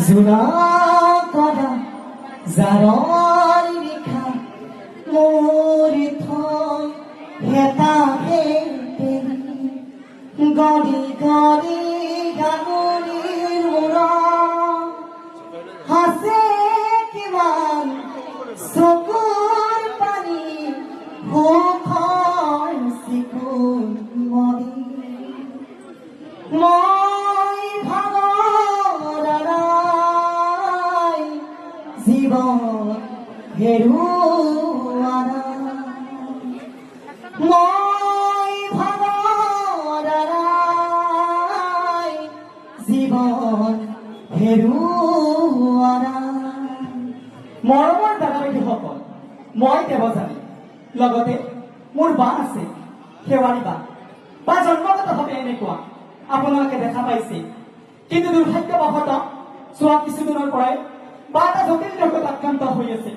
জোনা কদা জাৰৰ নিশা মোৰ থৈ হেতাহে গৰি গৰি গামৰিৰ মূৰত হাসে কিমান চকুৰ পানী সুখৰ চিকুণ মৰি মই ভাগৰাই জীৱন হেৰুওৱা মই ভাগৰাই জীৱন হেৰুওৱা মৰমৰ দাদা বাইদেউসকল মই দেৱজানী লগতে মোৰ বা আছে শেৱালী বা জন্মগতভাৱে এনেকুৱা আপোনালোকে দেখা পাইছে কিন্তু দুৰ্ভাগ্যবশতঃ যোৱা কিছুদিনৰ পৰাই বা এটা জটিল ৰোগত আক্ৰান্ত হৈ আছে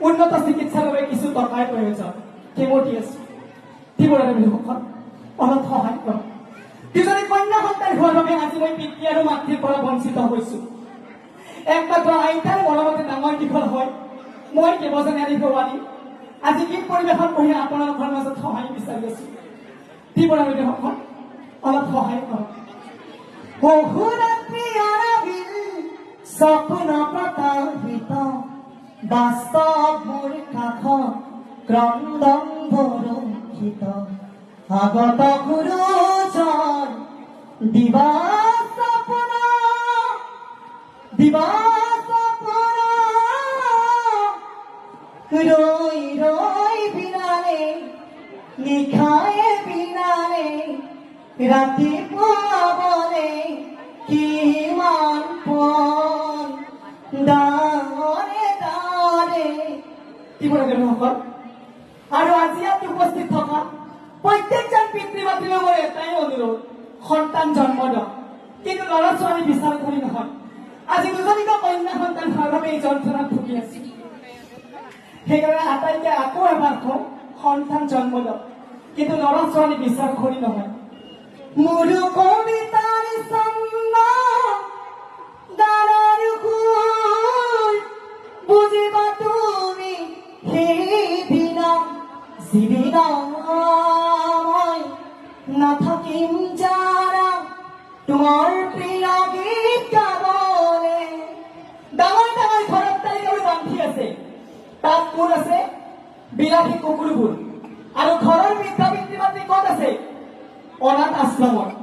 উন্নত চিকিৎসাৰ বাবে কিছু টকাৰ প্ৰয়োজন কেমো দি আছো বাইদেউসকল অলপ সহায় কৰক দুজনী কন্যা সন্তান হোৱাৰ বাবে আজি মই পিতৃ আৰু মাতৃৰ পৰা বঞ্চিত হৈছো একমাত্ৰ আইতাৰ মৰমতে ডাঙৰ দীঘল হয় মই দেৱজানী আদি শেৱালী আজি গীত পৰিৱেশন কৰি আপোনালোকৰ মাজত সহায় বিচাৰি আছো বাইদেউসকল অলপ সহায় কৰক বহুৰাত্ৰি আৰবিল স্বপ্ন প্ৰতাৰিত বাস্তৱ মোৰ কাষত ক্ৰন্দন বৰষিত আগত গুৰুজন দিবা সপন ৰৈ ৰৈ বিনালে নিশায়ে বিনালে ৰাতিপুৱা বলে কিমান পণ ডাঙৰে ডাঙৰে বাইদেউসকল আৰু আজি ইয়াত উপস্থিত থকা প্ৰত্যেকজন পিতৃ মাতৃৰ মোৰ এটাই অনুৰোধ সন্তান জন্ম দিয়ক কিন্তু ল'ৰা ছোৱালী বিচাৰ কৰি নহয় আজি দুজনীকৈ কন্যা সন্তান হোৱাৰ বাবে এই যন্ত্ৰণাত ভুগি আছে সেইকাৰণে আটাইকে আকৌ এবাৰ কওঁ সন্তান জন্ম দিয়ক কিন্তু ল'ৰা ছোৱালী বিচাৰ কৰি নহয় মোৰ কবিতাৰ ছন্দ গানৰ সুৰ বুজিবা তুমি সেইদিন যিদিন মই নাথাকিম যাৰা তোমাৰ প্ৰিয় গীত গাবলে ডাঙৰ ডাঙৰ ঘৰত তালিকাবোৰ বান্ধি আছে তাত কোন আছে বিলাসী কুকুৰবোৰ আৰু ঘৰৰ বৃদ্ধ পিতৃ মাতৃ ক'ত আছে অনাথ আশ্ৰমত